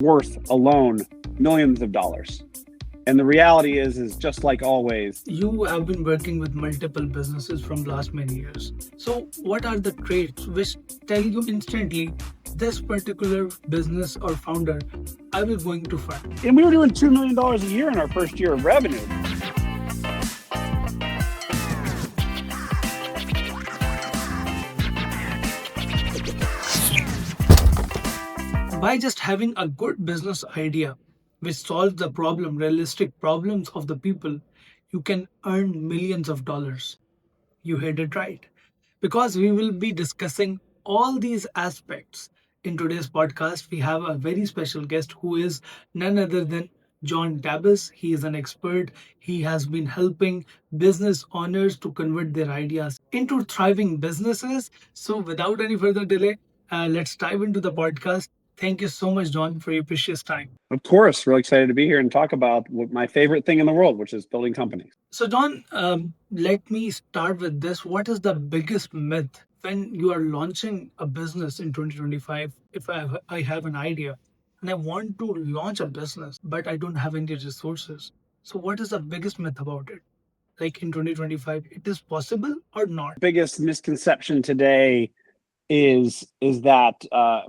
worth alone millions of dollars. And the reality is just like always, You have been working with multiple businesses from last many years. So what are the traits which tell you instantly this particular business or founder I will going to fund? and we were doing $2 million a year in our first year of revenue. By just having a good business idea which solves the realistic problems of the people, you can earn millions of dollars. You heard it right. Because we will be discussing all these aspects in today's podcast, we have a very special guest who is none other than John Tabis. He is an expert. He has been helping business owners to convert their ideas into thriving businesses. So, without any further delay, let's dive into the podcast. Thank you so much, John, for your precious time. Of course, really excited to be here and talk about my favorite thing in the world, which is building companies. So, John, let me start with this. What is the biggest myth when you are launching a business in 2025? If I have an idea and I want to launch a business, but I don't have any resources. So, what is the biggest myth about it? Like in 2025, it is possible or not? Biggest misconception today is that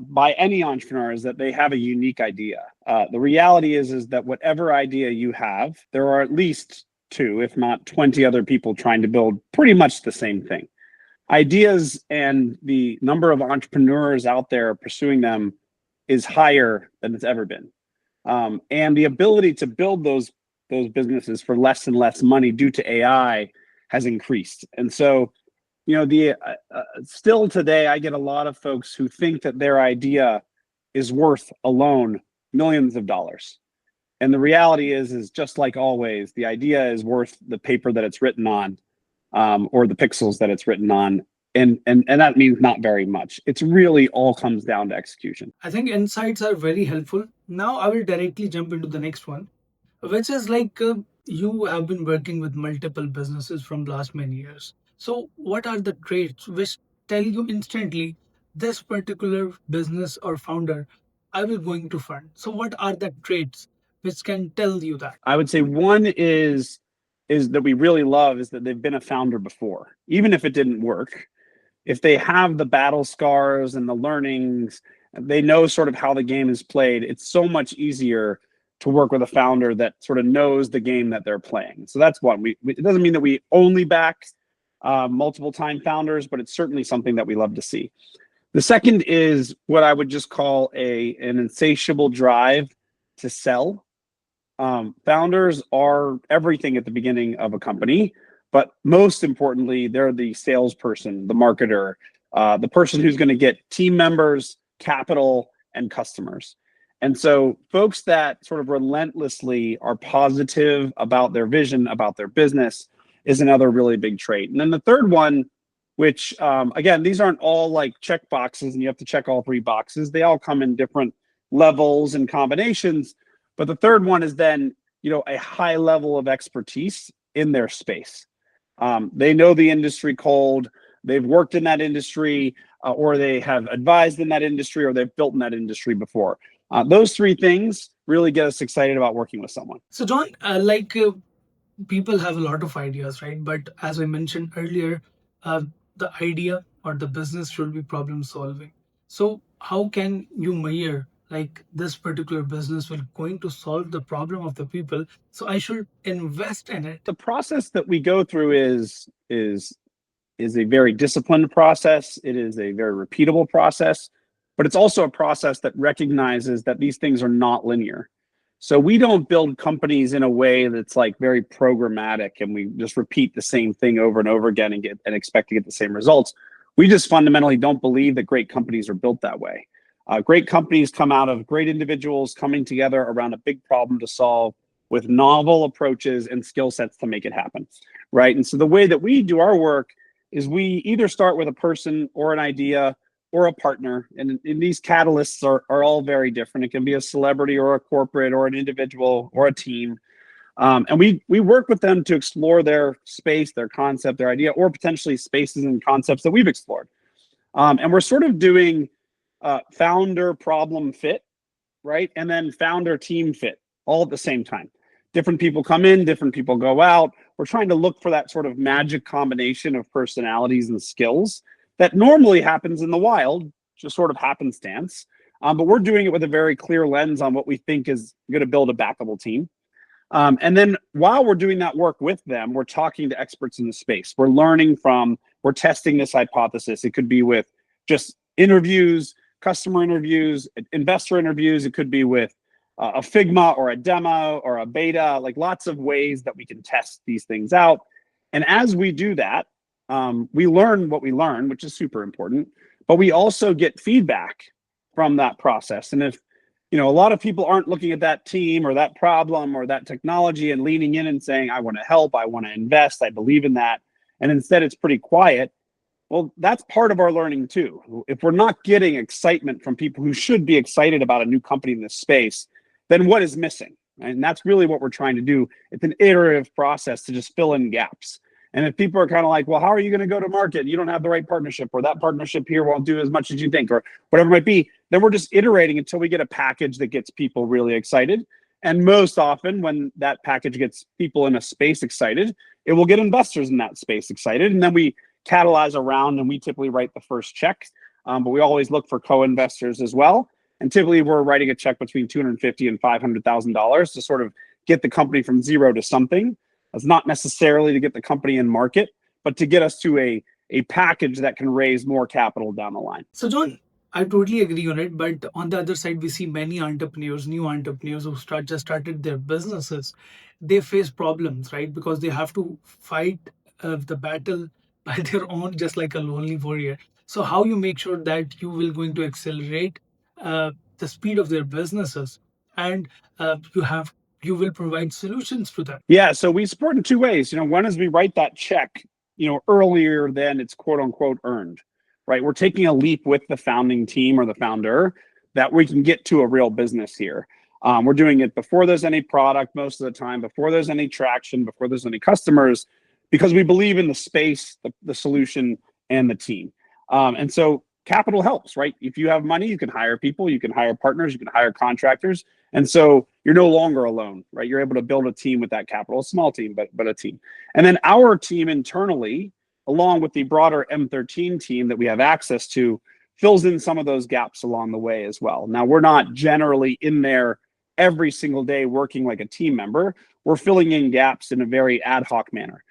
by any entrepreneur is that they have a unique idea. The reality is that whatever idea you have, there are at least two, if not 20 other people trying to build pretty much the same thing. Ideas and the number of entrepreneurs out there pursuing them is higher than it's ever been. And the ability to build those businesses for less and less money due to AI has increased. And so, still today, I get a lot of folks who think that their idea is worth alone millions of dollars. And the reality is just like always, the idea is worth the paper that it's written on, or the pixels that it's written on. And that means not very much. It's really all comes down to execution. I think insights are very helpful. Now, I will directly jump into the next one, which is like you have been working with multiple businesses from last many years. So, what are the traits which tell you instantly this particular business or founder I will going to fund? So, what are the traits which can tell you that? I would say one is that we really love is that they've been a founder before, even if it didn't work. If they have the battle scars and the learnings, they know sort of how the game is played. It's so much easier to work with a founder that sort of knows the game that they're playing. So that's one. It doesn't mean that we only back multiple time founders, but it's certainly something that we love to see. The second is what I would just call an insatiable drive to sell. Founders are everything at the beginning of a company, but most importantly, they're the salesperson, the marketer, the person who's going to get team members, capital, and customers. And so folks that sort of relentlessly are positive about their vision, about their business, is another really big trait. And then the third one, which again, these aren't all like check boxes and you have to check all three boxes. They all come in different levels and combinations. But the third one is then, a high level of expertise in their space. They know the industry cold, they've worked in that industry, or they have advised in that industry, or they've built in that industry before. Those three things really get us excited about working with someone. So, John, people have a lot of ideas, right? But as I mentioned earlier, the idea or the business should be problem solving. So, how can you measure like this particular business will going to solve the problem of the people? So, I should invest in it. The process that we go through is a very disciplined process. It is a very repeatable process, but it's also a process that recognizes that these things are not linear. So we don't build companies in a way that's like very programmatic and we just repeat the same thing over and over again and expect to get the same results. We just fundamentally don't believe that great companies are built that way. Great companies come out of great individuals coming together around a big problem to solve with novel approaches and skill sets to make it happen, right? And so the way that we do our work is we either start with a person or an idea or a partner. And these catalysts are all very different. It can be a celebrity or a corporate or an individual or a team. And we work with them to explore their space, their concept, their idea, or potentially spaces and concepts that we've explored. And we're sort of doing founder problem fit right? And then founder team fit all at the same time. Different people come in, different people go out. We're trying to look for that sort of magic combination of personalities and skills that normally happens in the wild, just sort of happenstance. But we're doing it with a very clear lens on what we think is going to build a backable team. And then while we're doing that work with them, we're talking to experts in the space. We're learning from, we're testing this hypothesis. It could be with just interviews, customer interviews, investor interviews. It could be with a Figma or a demo or a beta, like lots of ways that we can test these things out. And as we do that, we learn what we learn, which is super important, but we also get feedback from that process. And if a lot of people aren't looking at that team or that problem or that technology and leaning in and saying, I want to help, I want to invest, I believe in that. And instead it's pretty quiet. Well, that's part of our learning too. If we're not getting excitement from people who should be excited about a new company in this space, then what is missing? And that's really what we're trying to do. It's an iterative process to just fill in gaps. And if people are kind of like, well, how are you going to go to market? You don't have the right partnership, or that partnership here won't do as much as you think, or whatever it might be, then we're just iterating until we get a package that gets people really excited. And most often when that package gets people in a space excited, it will get investors in that space excited. And then we catalyze around and we typically write the first check. But we always look for co-investors as well. And typically we're writing a check between $250,000 and $500,000 to sort of get the company from zero to something. That's not necessarily to get the company in market, but to get us to a package that can raise more capital down the line. So, John, I totally agree on it. But on the other side, we see many entrepreneurs, new entrepreneurs who just started their businesses. They face problems, right? Because they have to fight the battle by their own, just like a lonely warrior. So, how you make sure that you will going to accelerate the speed of their businesses, and you will provide solutions to them. Yeah, so we support in two ways. One is we write that check, earlier than it's quote unquote earned, right? We're taking a leap with the founding team or the founder that we can get to a real business here. We're doing it before there's any product most of the time, before there's any traction, before there's any customers, because we believe in the space, the solution, and the team. And so capital helps, right? If you have money, you can hire people, you can hire partners, you can hire contractors. And so you're no longer alone, right? You're able to build a team with that capital, a small team, but a team. And then our team internally, along with the broader M13 team that we have access to, fills in some of those gaps along the way as well. Now, we're not generally in there every single day working like a team member. We're filling in gaps in a very ad hoc manner.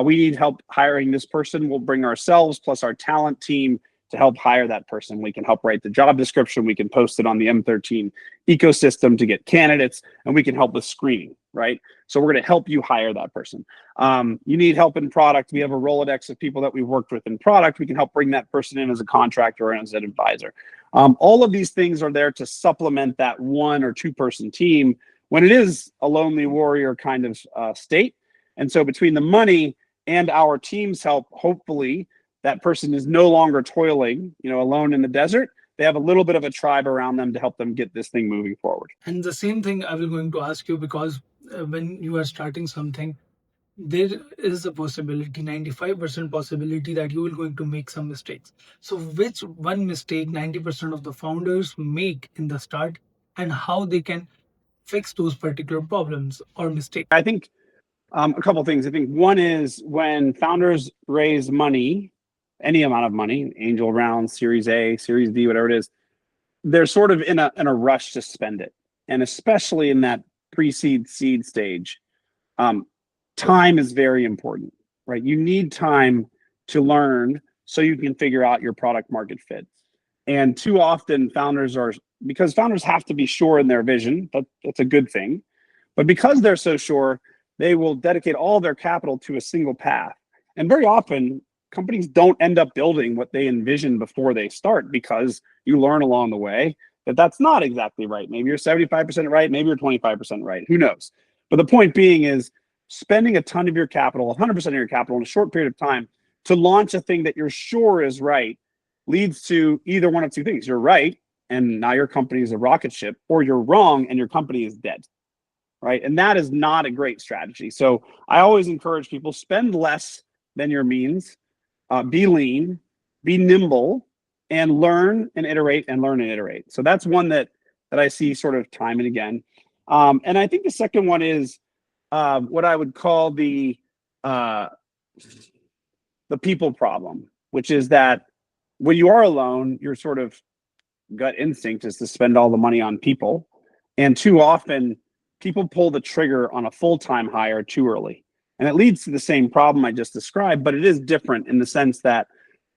We need help hiring this person. We'll bring ourselves plus our talent team to help hire that person. We can help write the job description. We can post it on the M13 ecosystem to get candidates, and we can help with screening, right? So we're going to help you hire that person. You need help in product. We have a Rolodex of people that we've worked with in product. We can help bring that person in as a contractor or as an advisor. All of these things are there to supplement that one or two person team when it is a lonely warrior kind of state. And so between the money and our team's help, hopefully, that person is no longer toiling, alone in the desert. They have a little bit of a tribe around them to help them get this thing moving forward. And the same thing I will going to ask you, because when you are starting something, there is a possibility, 95% possibility, that you will going to make some mistakes. So which one mistake 90% of the founders make in the start, and how they can fix those particular problems or mistakes? I think a couple of things. I think one is when founders raise money, any amount of money, angel round, Series A, Series B, whatever it is, they're sort of in a rush to spend it. And especially in that pre-seed seed stage, time is very important, right? You need time to learn so you can figure out your product market fit. And too often because founders have to be sure in their vision, that's a good thing. But because they're so sure, they will dedicate all their capital to a single path. And very often, companies don't end up building what they envision before they start, because you learn along the way that that's not exactly right. Maybe you're 75% right, maybe you're 25% right, who knows? But the point being is spending a ton of your capital, 100% of your capital in a short period of time to launch a thing that you're sure is right leads to either one of two things. You're right, and now your company is a rocket ship, or you're wrong and your company is dead, right? And that is not a great strategy. So I always encourage people, spend less than your means. Be lean, be nimble, and learn and iterate and learn and iterate. So that's one that that I see sort of time and again. And I think the second one is what I would call uh, the people problem, which is that when you are alone, your sort of gut instinct is to spend all the money on people. And too often, people pull the trigger on a full time hire too early. And it leads to the same problem I just described, but it is different in the sense that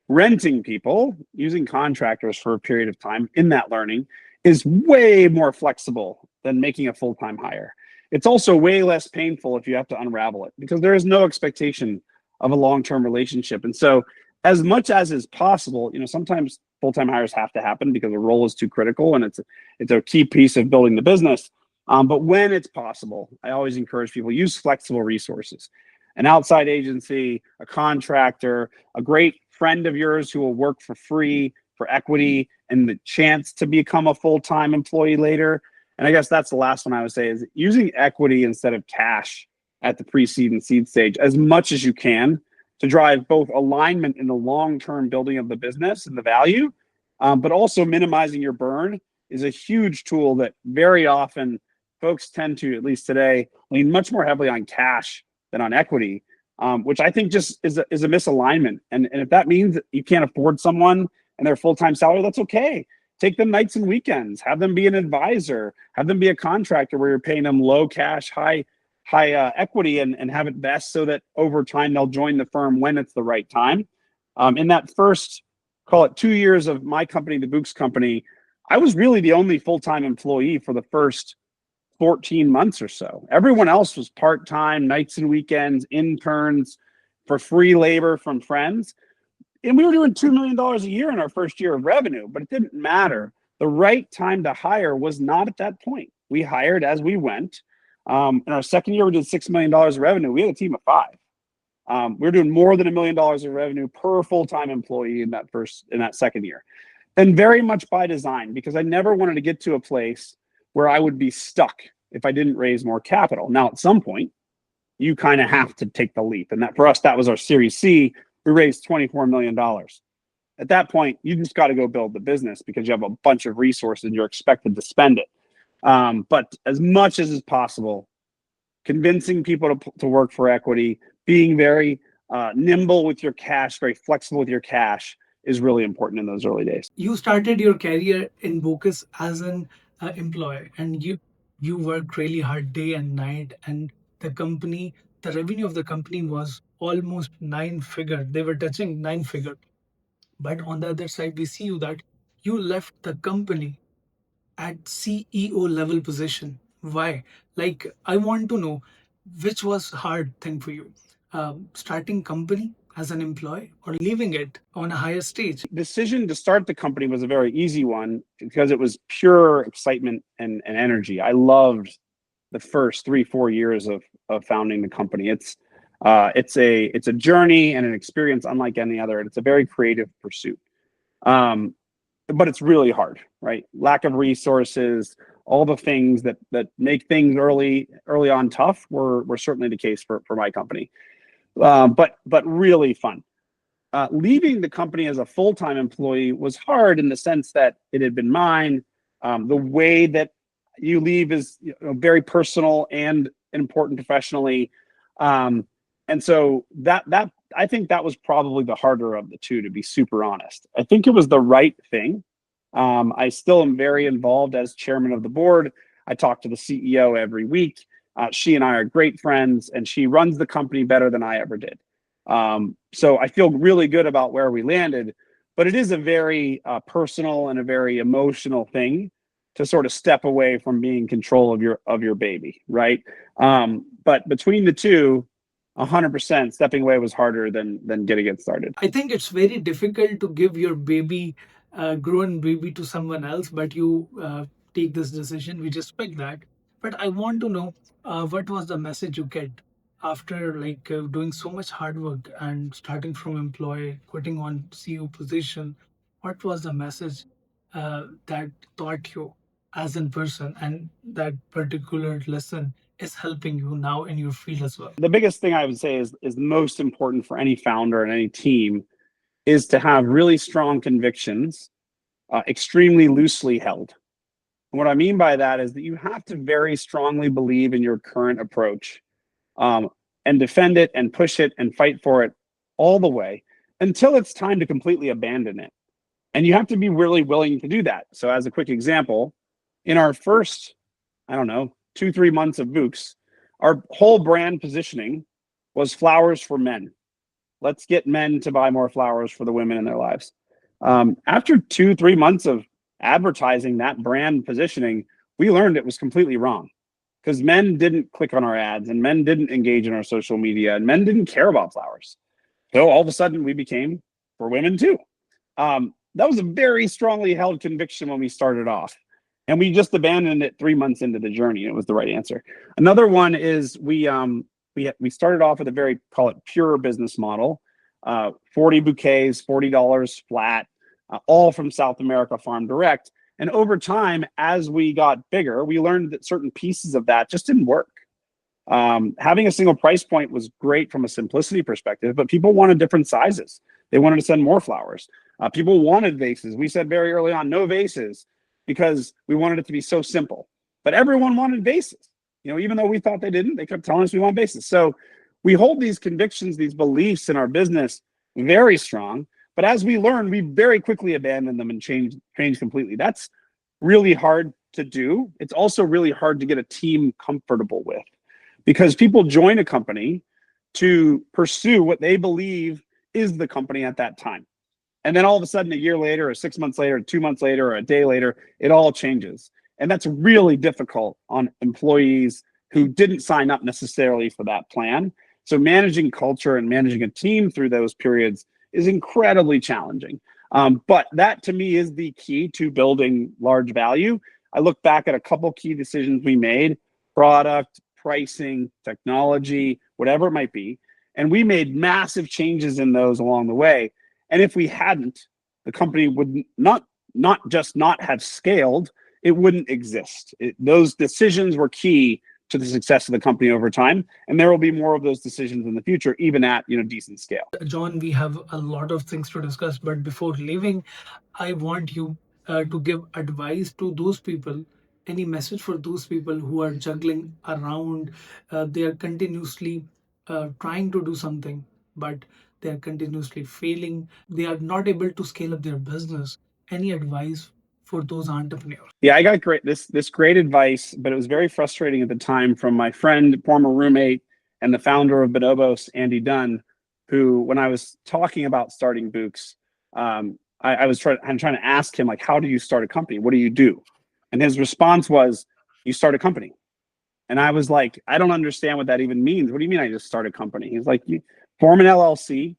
renting people, using contractors for a period of time in that learning, is way more flexible than making a full time hire. It's also way less painful if you have to unravel it because there is no expectation of a long term relationship. And so, as much as is possible, sometimes full time hires have to happen because the role is too critical and it's a key piece of building the business. But when it's possible, I always encourage people use flexible resources, an outside agency, a contractor, a great friend of yours who will work for free for equity and the chance to become a full-time employee later. And I guess that's the last one I would say is using equity instead of cash at the pre-seed and seed stage as much as you can to drive both alignment in the long-term building of the business and the value, but also minimizing your burn is a huge tool that very often folks tend to, at least today, lean much more heavily on cash than on equity, which I think just is a misalignment. And if that means that you can't afford someone and their full-time salary, that's okay. Take them nights and weekends, have them be an advisor, have them be a contractor where you're paying them low cash, high equity and have it vest so that over time they'll join the firm when it's the right time. In that first, call it 2 years of my company, the Books Company, I was really the only full-time employee for the first 14 months or so. Everyone else was part-time, nights and weekends, interns, for free labor from friends. And we were doing $2 million a year in our first year of revenue, but it didn't matter. The right time to hire was not at that point. We hired as we went. In our second year, we did $6 million of revenue. We had a team of 5. We were doing more than $1 million of revenue per full-time employee in that second year. And very much by design, because I never wanted to get to a place where I would be stuck if I didn't raise more capital. Now, at some point, you kind of have to take the leap. And that for us, that was our Series C. We raised $24 million. At that point, you just got to go build the business because you have a bunch of resources and you're expected to spend it. But as much as is possible, convincing people to work for equity, being very nimble with your cash, very flexible with your cash is really important in those early days. You started your career in Bocus as an employee, and you worked really hard day and night, and the revenue of the company was almost 9 figure. They were touching 9 figure. But on the other side, we see you that you left the company at CEO level position. Why? Like, I want to know which was hard thing for you, starting company as an employee or leaving it on a higher stage. Decision to start the company was a very easy one because it was pure excitement and energy. I loved the first 3-4 years of founding the company. It's a journey and an experience unlike any other. It's a very creative pursuit. But it's really hard, right? Lack of resources, all the things that make things early on tough were certainly the case for my company. But really fun. Leaving the company as a full-time employee was hard in the sense that it had been mine. The way that you leave is very personal and important professionally. And so that I think that was probably the harder of the two, to be super honest. I think it was the right thing. I still am very involved as chairman of the board. I talk to the CEO every week. She and I are great friends, and she runs the company better than I ever did. So I feel really good about where we landed, but it is a very personal and a very emotional thing to sort of step away from being in control of your baby, right? But between the two, 100% stepping away was harder than getting it started. I think it's very difficult to give your baby, grown baby, to someone else, but you take this decision. We respect that. But I want to know what was the message you get after doing so much hard work and starting from employee, quitting on CEO position. What was the message that taught you as in person, and that particular lesson is helping you now in your field as well? The biggest thing I would say is most important for any founder and any team is to have really strong convictions, extremely loosely held. And what I mean by that is that you have to very strongly believe in your current approach, um, and defend it and push it and fight for it all the way until it's time to completely abandon it. And you have to be really willing to do that. So, as a quick example, in our first, I don't know, 2, 3 months of Books, our whole brand positioning was flowers for men. Let's get men to buy more flowers for the women in their lives. After 2, 3 months of advertising that brand positioning, we learned it was completely wrong because men didn't click on our ads and men didn't engage in our social media and men didn't care about flowers. So all of a sudden we became for women too. That was a very strongly held conviction when we started off. And we just abandoned it 3 months into the journey. It was the right answer. Another one is we started off with a very, call it, pure business model. 40 bouquets, $40 flat, all from South America farm direct. And over time, as we got bigger, we learned that certain pieces of that just didn't work. Having a single price point was great from a simplicity perspective, but people wanted different sizes. They wanted to send more flowers. People wanted vases. We said very early on, no vases, because we wanted it to be so simple. But everyone wanted vases. Even though we thought they didn't, they kept telling us we want vases. So we hold these convictions, these beliefs in our business very strong. But as we learn, we very quickly abandon them and change completely. That's really hard to do. It's also really hard to get a team comfortable with, because people join a company to pursue what they believe is the company at that time. And then all of a sudden, a year later, or 6 months later, or 2 months later, or a day later, it all changes. And that's really difficult on employees who didn't sign up necessarily for that plan. So managing culture and managing a team through those periods is incredibly challenging. But that to me is the key to building large value. I look back at a couple key decisions we made: product, pricing, technology, whatever it might be. And we made massive changes in those along the way. And if we hadn't, the company would not just not have scaled, it wouldn't exist. Those decisions were key to the success of the company over time. And there will be more of those decisions in the future, even at decent scale. John, we have a lot of things to discuss, but before leaving, I want you to give advice to those people, any message for those people who are juggling around, they are continuously trying to do something, but they are continuously failing. They are not able to scale up their business. Any advice for those entrepreneurs? Yeah, I got this great advice, but it was very frustrating at the time from my friend, former roommate, and the founder of Bonobos, Andy Dunn, who, when I was talking about starting Books, I'm trying to ask him, like, how do you start a company? What do you do? And his response was, you start a company. And I was like, I don't understand what that even means. What do you mean I just start a company? He's like, you form an LLC,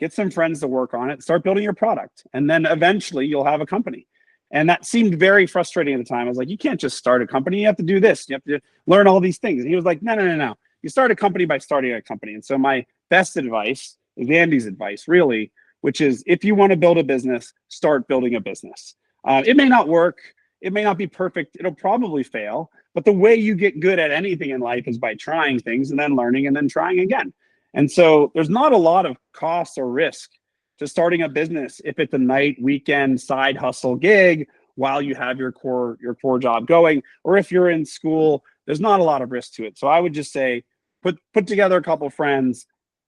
get some friends to work on it, start building your product, and then eventually you'll have a company. And that seemed very frustrating at the time. I was like, you can't just start a company. You have to do this. You have to learn all these things. And he was like, no. You start a company by starting a company. And so my best advice is Andy's advice, really, which is, if you want to build a business, start building a business. It may not work. It may not be perfect. It'll probably fail. But the way you get good at anything in life is by trying things and then learning and then trying again. And so there's not a lot of cost or risk to starting a business if it's a night, weekend, side hustle gig while you have your core job going, or if you're in school. There's not a lot of risk to it. So I would just say, put together a couple friends,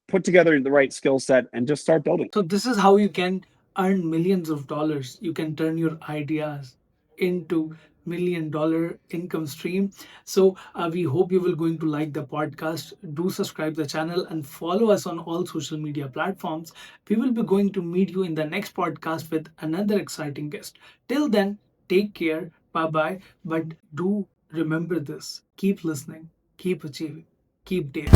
put together the right skill set, and just start building. So this is how you can earn millions of dollars. You can turn your ideas into $1 million income stream. So we hope you will going to like the podcast. Do subscribe the channel and follow us on all social media platforms. We will be going to meet you in the next podcast with another exciting guest. Till then, take care. Bye bye. But do remember this: keep listening, keep achieving, keep daring.